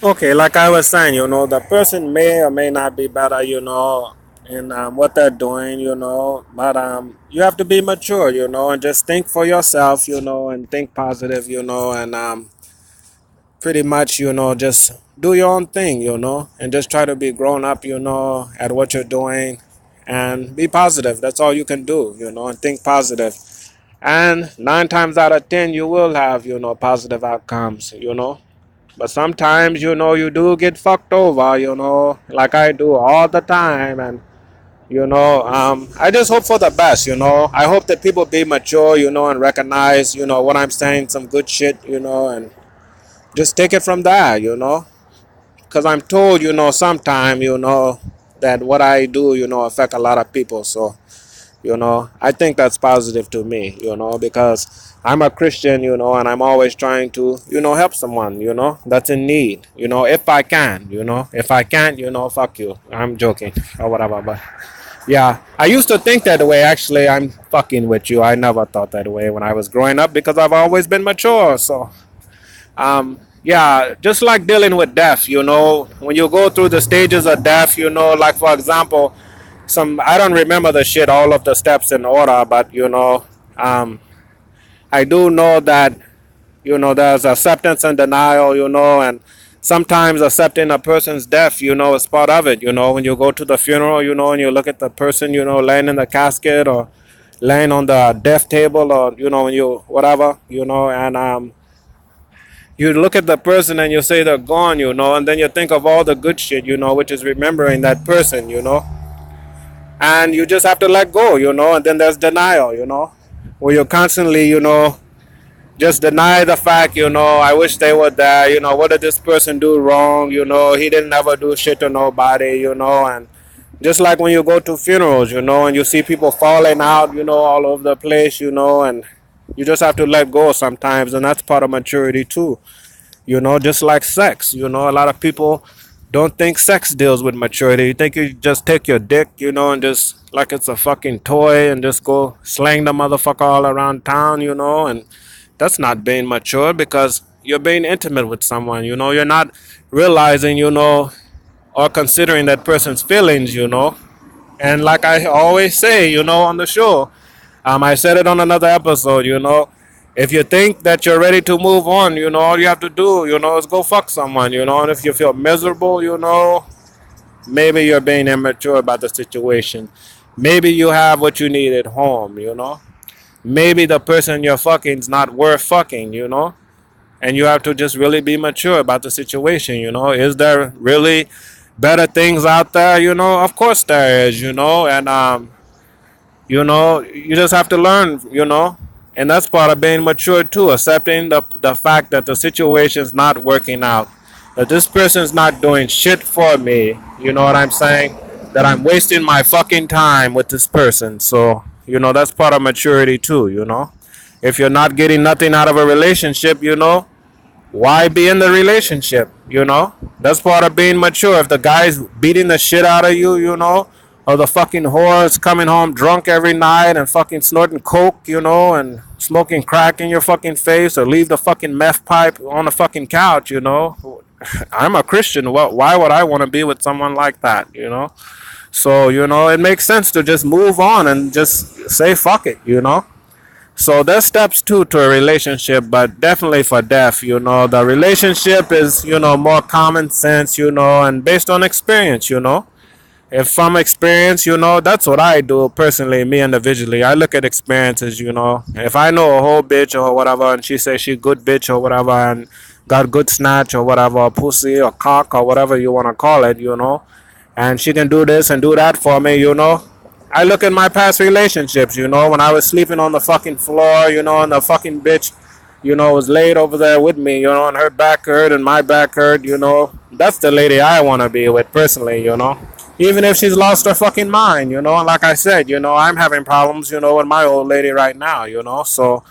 Okay, like I was saying, the person may or may not be better, in what they're doing, but you have to be mature, and just think for yourself, and think positive, and pretty much, just do your own thing, and just try to be grown up, at what you're doing and be positive. That's all you can do, and think positive. And 9 times out of 10, you will have, positive outcomes, But sometimes, you do get fucked over, like I do all the time. And, I just hope for the best, I hope that people be mature, and recognize, what I'm saying, some good shit, and just take it from there, Because I'm told, sometime, that what I do, affect a lot of people. So, I think that's positive to me, because I'm a Christian, and I'm always trying to, help someone, that's in need, if I can, if I can't, fuck you. I'm joking or whatever. But yeah, I used to think that way. Actually, I'm fucking with you. I never thought that way when I was growing up because I've always been mature. So yeah, just like dealing with death, when you go through the stages of death, like for example, I don't remember the shit, all of the steps in order, but um, I do know that there's acceptance and denial, and sometimes accepting a person's death, is part of it. When you go to the funeral, and you look at the person, laying in the casket or laying on the death table, or when you whatever, and you look at the person and you say they're gone, and then you think of all the good shit, which is remembering that person, and you just have to let go, and then there's denial, where you constantly, just deny the fact, I wish they were there, what did this person do wrong, he didn't ever do shit to nobody, and just like when you go to funerals, and you see people falling out, all over the place, and you just have to let go sometimes, and that's part of maturity too, just like sex, a lot of people don't think sex deals with maturity. You think you just take your dick, and just like it's a fucking toy and just go slang the motherfucker all around town, and that's not being mature because you're being intimate with someone, you're not realizing, or considering that person's feelings, And like I always say, on the show, I said it on another episode, if you think that you're ready to move on, all you have to do, is go fuck someone, and if you feel miserable, maybe you're being immature about the situation. Maybe you have what you need at home, Maybe the person you're fucking is not worth fucking, And you have to just really be mature about the situation, Is there really better things out there, Of course there is, and you just have to learn, And that's part of being mature too, accepting the fact that the situation's not working out. That this person's not doing shit for me. You know what I'm saying? That I'm wasting my fucking time with this person. So, that's part of maturity too, If you're not getting nothing out of a relationship, why be in the relationship, That's part of being mature. If the guy's beating the shit out of you, or the fucking whore is coming home drunk every night and fucking snorting coke, and smoking crack in your fucking face, or leave the fucking meth pipe on the fucking couch, I'm a Christian. Why would I want to be with someone like that, So, it makes sense to just move on and just say fuck it, So there's steps too to a relationship, but definitely for death, the relationship is, more common sense, and based on experience, If from experience, that's what I do personally, me individually. I look at experiences, If I know a whole bitch or whatever, and she says she good bitch or whatever, and got good snatch or whatever, or pussy or cock or whatever you want to call it, and she can do this and do that for me, I look at my past relationships, when I was sleeping on the fucking floor, and the fucking bitch, was laid over there with me, and her back hurt and my back hurt, That's the lady I want to be with personally, Even if she's lost her fucking mind, and like I said, I'm having problems, with my old lady right now, So,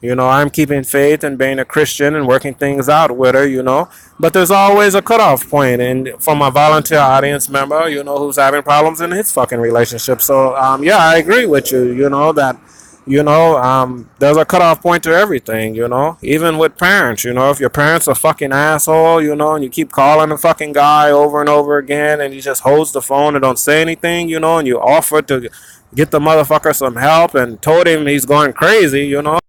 I'm keeping faith and being a Christian and working things out with her, But there's always a cutoff point, and from a volunteer audience member, who's having problems in his fucking relationship. So, yeah, I agree with you, that There's a cutoff point to everything, even with parents, if your parents are fucking asshole, and you keep calling the fucking guy over and over again, and he just holds the phone and don't say anything, and you offer to get the motherfucker some help and told him he's going crazy,